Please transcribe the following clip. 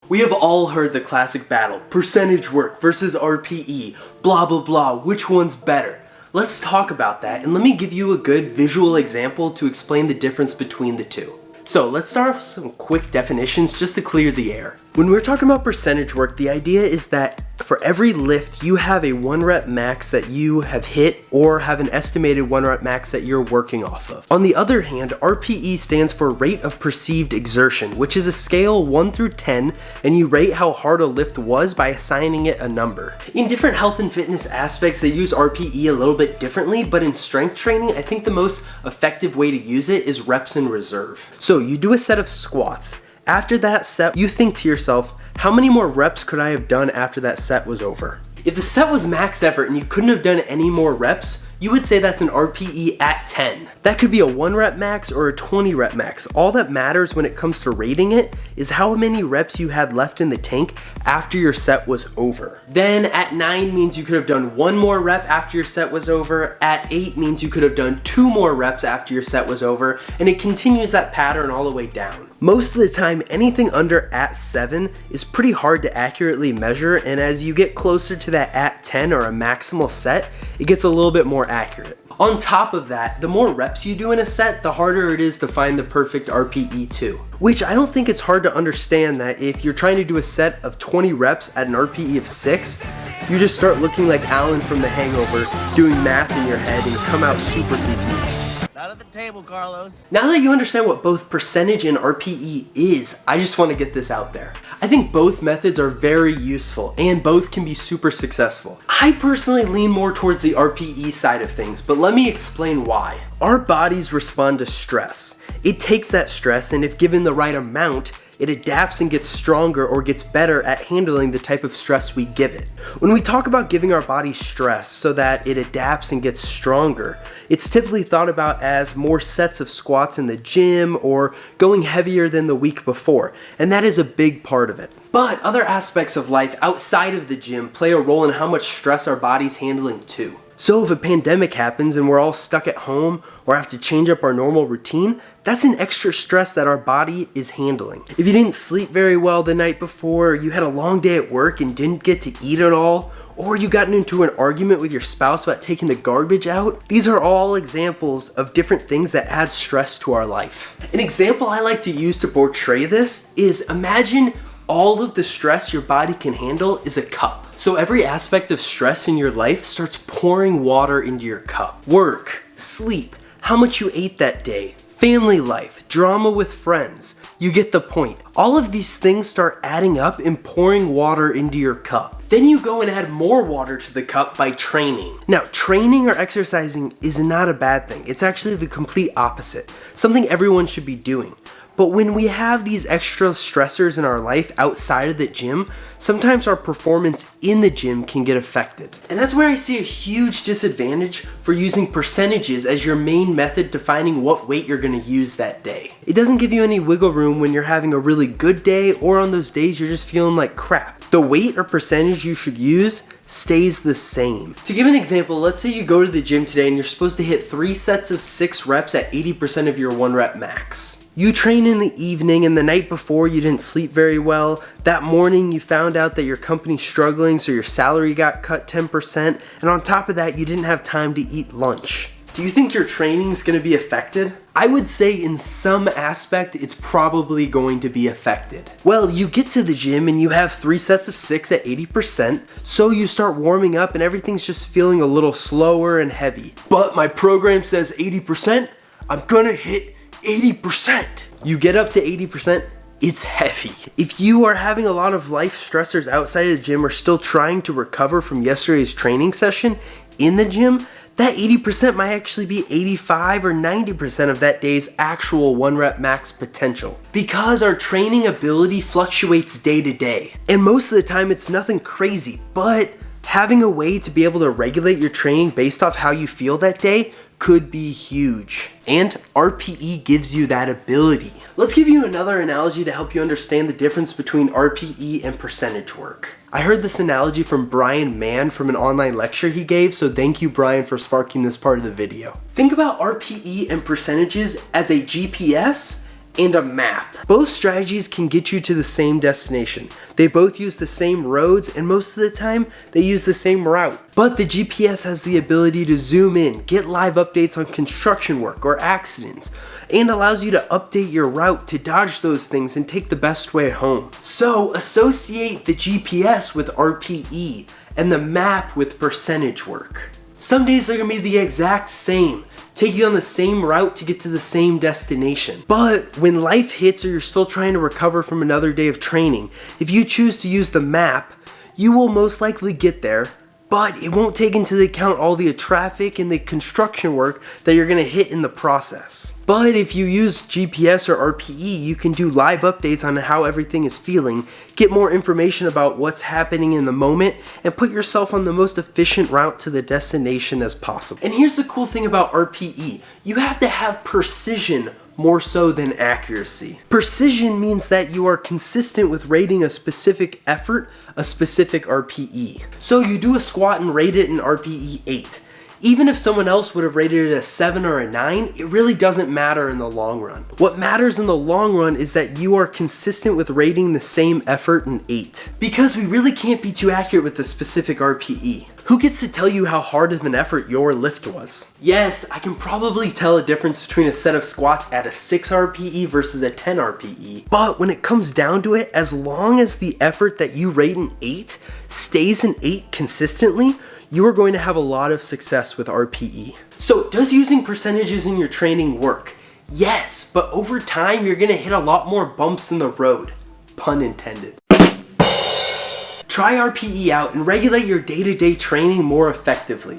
We have all heard the classic battle, percentage work versus RPE, blah blah blah, which one's better? Let's talk about that, and let me give you a good visual example to explain the difference between the two. So let's start off with some quick definitions just to clear the air. When we're talking about percentage work, the idea is that for every lift, you have a 1 rep max that you have hit or have an estimated 1 rep max that you're working off of. On the other hand, RPE stands for rate of perceived exertion, which is a scale 1 through 10, and you rate how hard a lift was by assigning it a number. In different health and fitness aspects, they use RPE a little bit differently, but in strength training, I think the most effective way to use it is reps in reserve. So you do a set of squats. After that set, you think to yourself, how many more reps could I have done after that set was over? If the set was max effort and you couldn't have done any more reps, you would say that's an RPE at 10. That could be a 1 rep max or a 20 rep max. All that matters when it comes to rating it is how many reps you had left in the tank after your set was over. Then at 9 means you could have done 1 more rep after your set was over. At 8 means you could have done 2 more reps after your set was over, and it continues that pattern all the way down. Most of the time, anything under at 7 is pretty hard to accurately measure, and as you get closer to that at 10 or a maximal set, it gets a little bit more accurate. On top of that, the more reps you do in a set, the harder it is to find the perfect RPE too. Which I don't think it's hard to understand that if you're trying to do a set of 20 reps at an RPE of 6, you just start looking like Alan from The Hangover, doing math in your head and come out super confused. Not at the table, Carlos. Now that you understand what both percentage and RPE is, I just want to get this out there. I think both methods are very useful and both can be super successful. I personally lean more towards the RPE side of things, but let me explain why. Our bodies respond to stress. It takes that stress, and if given the right amount, it adapts and gets stronger or gets better at handling the type of stress we give it. When we talk about giving our body stress so that it adapts and gets stronger, it's typically thought about as more sets of squats in the gym or going heavier than the week before, and that is a big part of it. But other aspects of life outside of the gym play a role in how much stress our body's handling too. So if a pandemic happens and we're all stuck at home or have to change up our normal routine, that's an extra stress that our body is handling. If you didn't sleep very well the night before, or you had a long day at work and didn't get to eat at all, or you got into an argument with your spouse about taking the garbage out, these are all examples of different things that add stress to our life. An example I like to use to portray this is imagine all of the stress your body can handle is a cup. So every aspect of stress in your life starts pouring water into your cup. Work, sleep, how much you ate that day, family life, drama with friends. You get the point. All of these things start adding up and pouring water into your cup. Then you go and add more water to the cup by training. Now, training or exercising is not a bad thing. It's actually the complete opposite. Something everyone should be doing. But when we have these extra stressors in our life outside of the gym, sometimes our performance in the gym can get affected. And that's where I see a huge disadvantage for using percentages as your main method defining what weight you're gonna use that day. It doesn't give you any wiggle room when you're having a really good day or on those days you're just feeling like crap. The weight or percentage you should use stays the same. To give an example, let's say you go to the gym today and you're supposed to hit 3 sets of 6 reps at 80% of your 1 rep max. You train in the evening and the night before you didn't sleep very well. That morning you found out that your company's struggling so your salary got cut 10%, and on top of that you didn't have time to eat lunch. Do you think your training is going to be affected? I would say in some aspect it's probably going to be affected. Well, you get to the gym and you have 3 sets of 6 at 80%, so you start warming up and everything's just feeling a little slower and heavy. But my program says 80%, I'm gonna hit 80%. You get up to 80%, it's heavy. If you are having a lot of life stressors outside of the gym or still trying to recover from yesterday's training session in the gym, that 80% might actually be 85 or 90% of that day's actual 1 rep max potential. Because our training ability fluctuates day to day. And most of the time it's nothing crazy, but having a way to be able to regulate your training based off how you feel that day could be huge. And RPE gives you that ability. Let's give you another analogy to help you understand the difference between RPE and percentage work. I heard this analogy from Brian Mann from an online lecture he gave, so thank you, Brian, for sparking this part of the video. Think about RPE and percentages as a GPS and a map. Both strategies can get you to the same destination. They both use the same roads, and most of the time, they use the same route. But the GPS has the ability to zoom in, get live updates on construction work or accidents, and allows you to update your route to dodge those things and take the best way home. So associate the GPS with RPE and the map with percentage work. Some days they're gonna be the exact same, take you on the same route to get to the same destination. But when life hits or you're still trying to recover from another day of training, if you choose to use the map, you will most likely get there, but it won't take into account all the traffic and the construction work that you're gonna hit in the process. But if you use GPS or RPE, you can do live updates on how everything is feeling, get more information about what's happening in the moment, and put yourself on the most efficient route to the destination as possible. And here's the cool thing about RPE. You have to have precision more so than accuracy. Precision means that you are consistent with rating a specific effort, a specific RPE. So you do a squat and rate it in RPE 8. Even if someone else would have rated it a 7 or a 9, it really doesn't matter in the long run. What matters in the long run is that you are consistent with rating the same effort in 8. Because we really can't be too accurate with the specific RPE. Who gets to tell you how hard of an effort your lift was? Yes, I can probably tell a difference between a set of squats at a 6 RPE versus a 10 RPE. But when it comes down to it, as long as the effort that you rate in 8 stays in 8 consistently, you are going to have a lot of success with RPE. So does using percentages in your training work? Yes, but over time you're gonna hit a lot more bumps in the road. Pun intended. Try RPE out and regulate your day-to-day training more effectively.